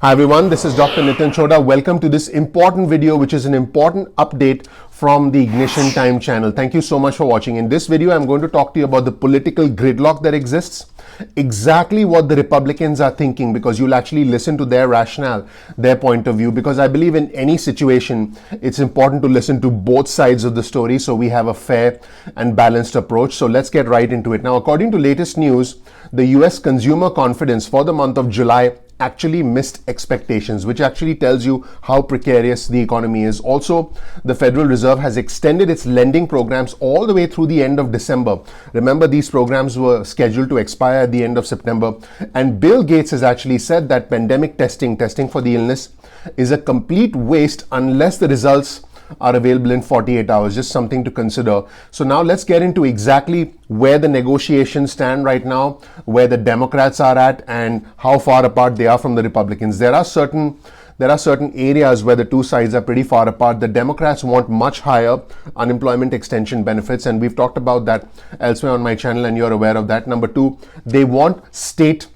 Hi everyone, this is Dr. Nitin Chhoda. Welcome to this important video, which is an important update from the Ignition Time channel. Thank you so much for watching. In this video, I'm going to talk to you about the political gridlock that exists, exactly what the Republicans are thinking, because you'll actually listen to their rationale, their point of view, because I believe in any situation, it's important to listen to both sides of the story so we have a fair and balanced approach. So let's get right into it. Now, according to latest news, the US consumer confidence for the month of July actually missed expectations, which actually tells you how precarious the economy is. Also, the Federal Reserve has extended its lending programs all the way through the end of December. Remember, these programs were scheduled to expire at the end of September. And Bill Gates has actually said that pandemic testing for the illness, is a complete waste unless the results are available in 48 hours. Just something to consider. So now let's get into exactly where the negotiations stand right now, where the Democrats are at, and how far apart they are from the Republicans. There are certain areas where the two sides are pretty far apart. The Democrats want much higher unemployment extension benefits, and we've talked about that elsewhere on my channel, and you're aware of that. Number two, they want state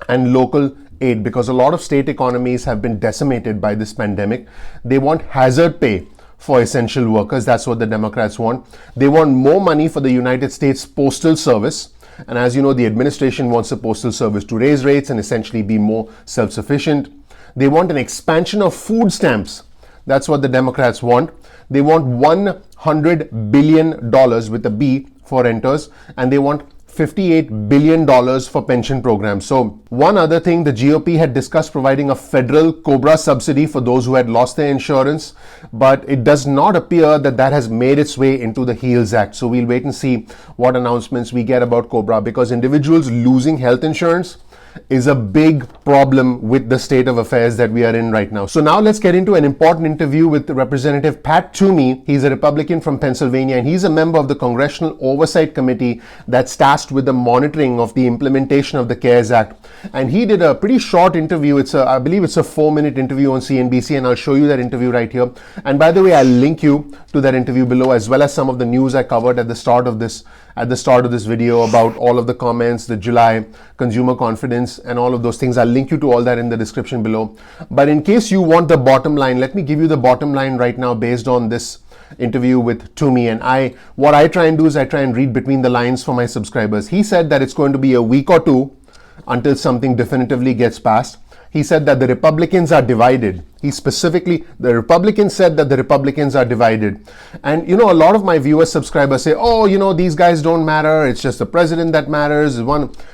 and local aid, because a lot of state economies have been decimated by this pandemic. They want hazard pay for essential workers. That's what the Democrats want. They want more money for the United States Postal Service. And as you know, the administration wants the Postal Service to raise rates and essentially be more self-sufficient. They want an expansion of food stamps. That's what the Democrats want. They want $100 billion with a B for renters, and they want $58 billion for pension programs. So one other thing, the GOP had discussed providing a federal COBRA subsidy for those who had lost their insurance, but it does not appear that that has made its way into the HEALS Act. So we'll wait and see what announcements we get about COBRA, because individuals losing health insurance is a big problem with the state of affairs that we are in right now. So now let's get into an important interview with Representative Pat Toomey. He's a Republican from Pennsylvania, and he's a member of the Congressional Oversight Committee that's tasked with the monitoring of the implementation of the CARES Act. And he did a pretty short interview. I believe it's a 4-minute interview on CNBC, and I'll show you that interview right here. And by the way, I'll link you to that interview below, as well as some of the news I covered at the start of this video about all of the comments, the July consumer confidence, and all of those things. I'll link you to all that in the description below. But in case you want the bottom line, let me give you the bottom line right now based on this interview with Toomey. And what I try and do is I try and read between the lines for my subscribers. He said that it's going to be a week or two until something definitively gets passed. He said that the Republicans are divided. The Republicans said that the Republicans are divided. And you know, a lot of my viewers, subscribers say, oh, you know, these guys don't matter. It's just the president that matters.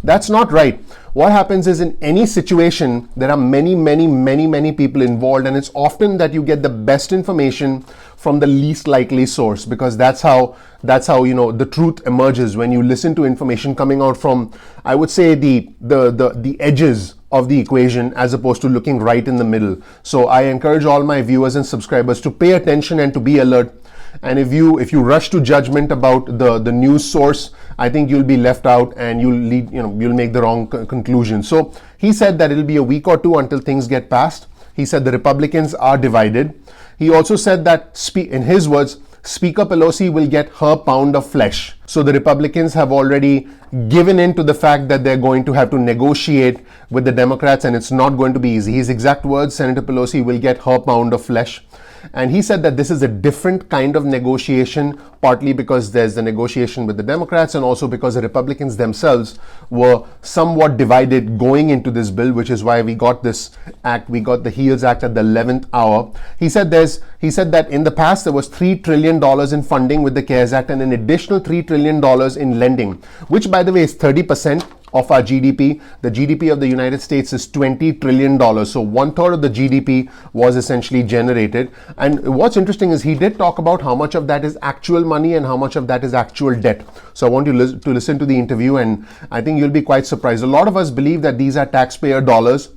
That's not right. What happens is, in any situation, there are many people involved, and it's often that you get the best information from the least likely source, because that's how you know the truth emerges, when you listen to information coming out from, I would say, the edges of the equation, as opposed to looking right in the middle. So I encourage all my viewers and subscribers to pay attention and to be alert. And if you rush to judgment about the news source, I think you'll be left out, and you'll make the wrong conclusion. So he said that it'll be a week or two until things get passed. He said the Republicans are divided. He also said that, in his words, Speaker Pelosi will get her pound of flesh. So the Republicans have already given in to the fact that they're going to have to negotiate with the Democrats, and it's not going to be easy. His exact words, Senator Pelosi will get her pound of flesh. And he said that this is a different kind of negotiation, partly because there's the negotiation with the Democrats, and also because the Republicans themselves were somewhat divided going into this bill, which is why we got this act. We got the HEALS Act at the 11th hour. He said that in the past there was $3 trillion in funding with the CARES Act, and an additional $3 trillion in lending, which, by the way, is 30% of our GDP. The GDP of the United States is $20 trillion. So 1/3 of the GDP was essentially generated. And what's interesting is he did talk about how much of that is actual money and how much of that is actual debt. So I want you to listen to the interview, and I think you'll be quite surprised. A lot of us believe that these are taxpayer dollars,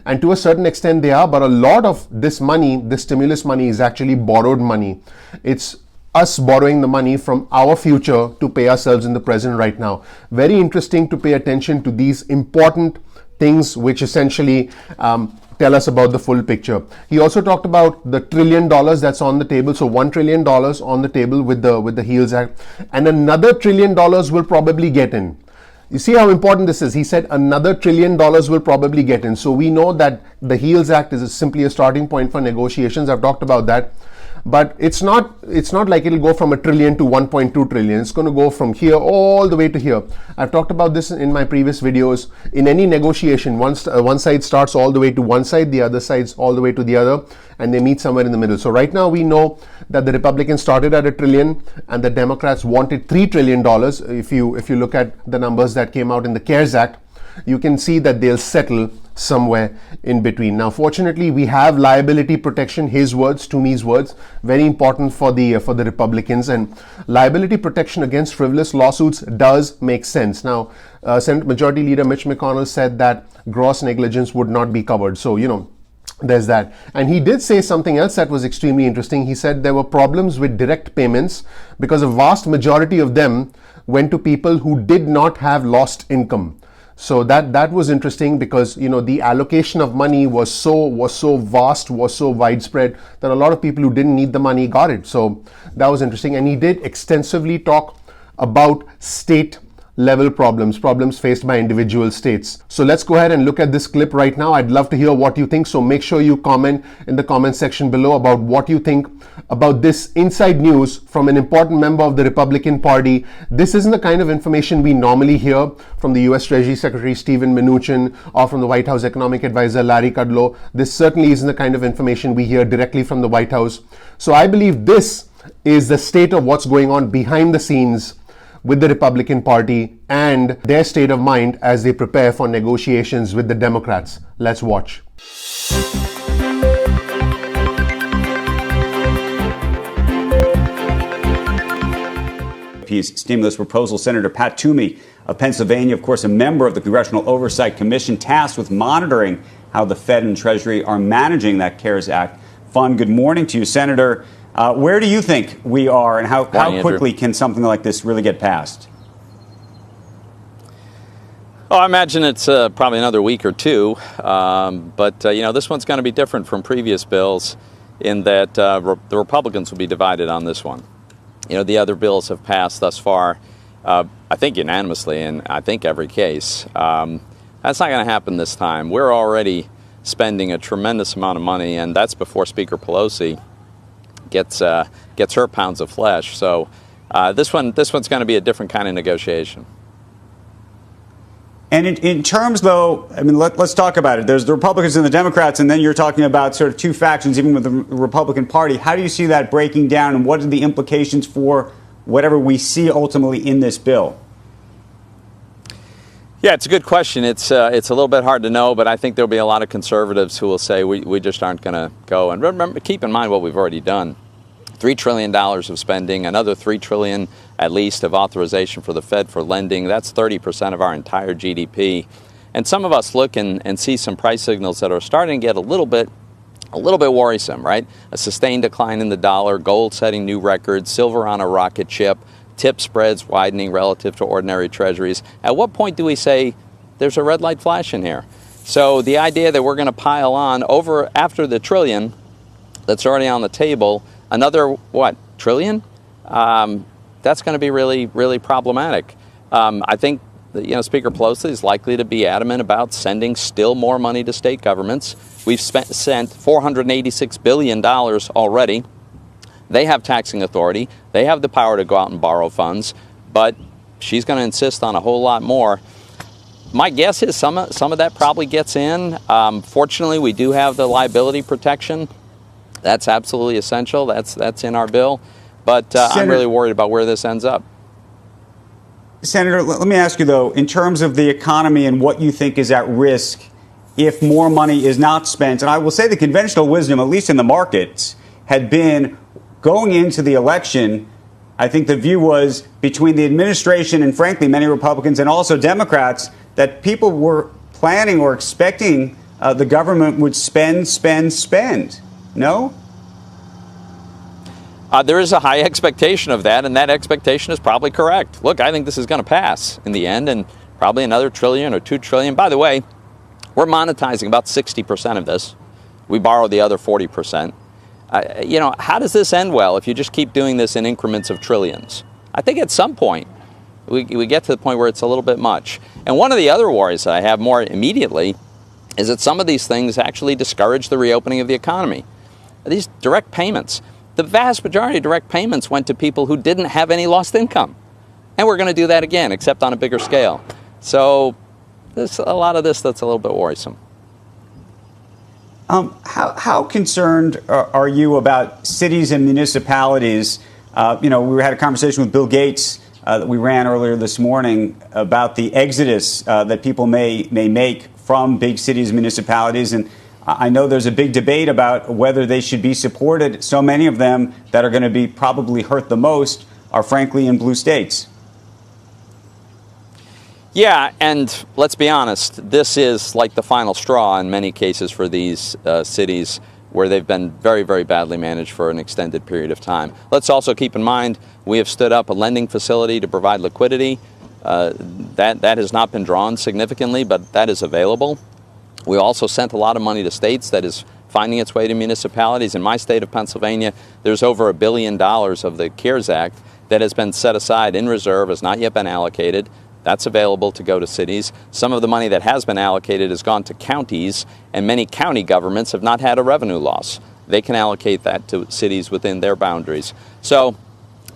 and to a certain extent they are, but a lot of this money, this stimulus money, is actually borrowed money. It's us borrowing the money from our future to pay ourselves in the present right now. Very interesting to pay attention to these important things, which essentially tell us about the full picture. He also talked about the $1 trillion that's on the table. So $1 trillion on the table with the HEALS Act, and another $1 trillion will probably get in. You see how important this is. He said another $1 trillion will probably get in. So we know that the HEALS Act is simply a starting point for negotiations. I've talked about that. But it's not like it'll go from $1 trillion to 1.2 trillion. It's going to go from here all the way to here. I've talked about this in my previous videos. In any negotiation, one side starts all the way to one side, the other side's all the way to the other, and they meet somewhere in the middle. So right now we know that the Republicans started at $1 trillion and the Democrats wanted $3 trillion. If you look at the numbers that came out in the CARES Act, you can see that they'll settle somewhere in between. Now, fortunately, we have liability protection, his words, Toomey's words, very important for the Republicans, and liability protection against frivolous lawsuits does make sense. Now, Senate Majority Leader Mitch McConnell said that gross negligence would not be covered. So, there's that. And he did say something else that was extremely interesting. He said there were problems with direct payments because a vast majority of them went to people who did not have lost income. So that was interesting because the allocation of money was so vast, was so widespread that a lot of people who didn't need the money got it. So that was interesting. And he did extensively talk about state level problems faced by individual states. So let's go ahead and look at this clip right now. I'd love to hear what you think. So make sure you comment in the comment section below about what you think about this inside news from an important member of the Republican Party. This isn't the kind of information we normally hear from the US Treasury Secretary Steven Mnuchin or from the White House Economic Advisor Larry Kudlow. This certainly isn't the kind of information we hear directly from the White House. So I believe this is the state of what's going on behind the scenes with the Republican Party and their state of mind as they prepare for negotiations with the Democrats. Let's watch. Stimulus proposal. Senator Pat Toomey of Pennsylvania, of course, a member of the Congressional Oversight Commission tasked with monitoring how the Fed and Treasury are managing that CARES Act fund. Good morning to you, Senator. Where do you think we are, and how quickly can something like this really get passed? Oh, I imagine it's probably another week or two, but this one's going to be different from previous bills in that the Republicans will be divided on this one. The other bills have passed thus far, I think unanimously in I think every case. That's not going to happen this time. We're already spending a tremendous amount of money, and that's before Speaker Pelosi gets her pounds of flesh. So this one's going to be a different kind of negotiation. And in terms, though, I mean, let's talk about it. There's the Republicans and the Democrats, and then you're talking about sort of two factions, even with the Republican Party. How do you see that breaking down, and what are the implications for whatever we see ultimately in this bill? Yeah, it's a good question. It's a little bit hard to know, but I think there'll be a lot of conservatives who will say we just aren't going to go. And remember, keep in mind what we've already done. $3 trillion of spending, another $3 trillion at least of authorization for the Fed for lending. That's 30% of our entire GDP. And some of us look and see some price signals that are starting to get a little bit worrisome, right? A sustained decline in the dollar, gold setting new records, silver on a rocket ship, tip spreads widening relative to ordinary treasuries. At what point do we say there's a red light flashing here? So the idea that we're going to pile on after the trillion that's already on the table, another, trillion? That's going to be really, really problematic. I think Speaker Pelosi is likely to be adamant about sending still more money to state governments. We've sent $486 billion already. They have taxing authority. They have the power to go out and borrow funds, but she's going to insist on a whole lot more. My guess is some of that probably gets in. Fortunately, we do have the liability protection. That's absolutely essential. That's in our bill. But I'm really worried about where this ends up. Senator, let me ask you, though, in terms of the economy and what you think is at risk if more money is not spent, and I will say the conventional wisdom, at least in the markets, had been going into the election, I think the view was between the administration and, frankly, many Republicans and also Democrats, that people were planning or expecting the government would spend. No? There is a high expectation of that, and that expectation is probably correct. Look, I think this is going to pass in the end, and probably another trillion or $2 trillion. By the way, we're monetizing about 60% of this. We borrow the other 40%. How does this end well if you just keep doing this in increments of trillions? I think at some point we get to the point where it's a little bit much. And one of the other worries that I have more immediately is that some of these things actually discourage the reopening of the economy. These direct payments, the vast majority of direct payments went to people who didn't have any lost income. And we're going to do that again, except on a bigger scale. So there's a lot of this that's a little bit worrisome. How concerned are you about cities and municipalities? We had a conversation with Bill Gates that we ran earlier this morning about the exodus that people may make from big cities and municipalities. And I know there's a big debate about whether they should be supported. So many of them that are going to be probably hurt the most are frankly in blue states. Yeah, and let's be honest, this is like the final straw in many cases for these cities where they've been very, very badly managed for an extended period of time. Let's also keep in mind we have stood up a lending facility to provide liquidity. That has not been drawn significantly, but that is available. We also sent a lot of money to states that is finding its way to municipalities. In my state of Pennsylvania, there's over $1 billion of the CARES Act that has been set aside in reserve, has not yet been allocated. That's available to go to cities. Some of the money that has been allocated has gone to counties, and many county governments have not had a revenue loss. They can allocate that to cities within their boundaries. So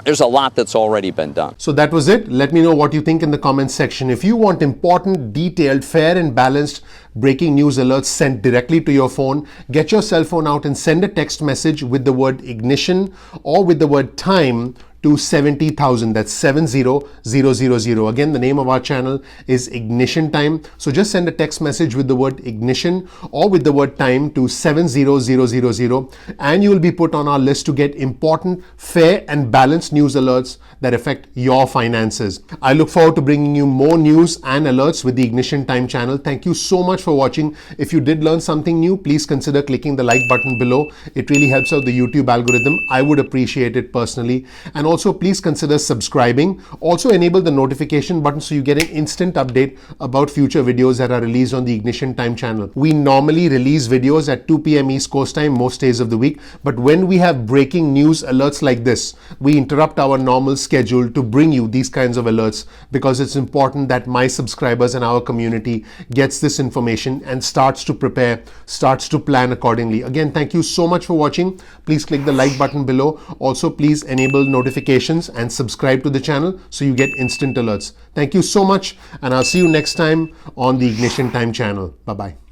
there's a lot that's already been done. So that was it. Let me know what you think in the comments section. If you want important, detailed, fair and balanced breaking news alerts sent directly to your phone, get your cell phone out and send a text message with the word ignition or with the word time to 70,000. That's 70000. Again, the name of our channel is Ignition Time. So just send a text message with the word ignition or with the word time to 70000, and you will be put on our list to get important, fair and balanced news alerts that affect your finances. I look forward to bringing you more news and alerts with the Ignition Time channel. Thank you so much for watching. If you did learn something new, please consider clicking the like button below. It really helps out the YouTube algorithm. I would appreciate it personally. And also please consider subscribing. Also enable the notification button so you get an instant update about future videos that are released on the Ignition Time channel. We normally release videos at 2 p.m. East Coast time most days of the week, but when we have breaking news alerts like this, we interrupt our normal schedule to bring you these kinds of alerts because it's important that my subscribers and our community gets this information and starts to prepare, starts to plan accordingly. Again, thank you so much for watching. Please click the like button below. Also, please enable notifications and subscribe to the channel so you get instant alerts. Thank you so much, and I'll see you next time on the Ignition Time channel. Bye-bye.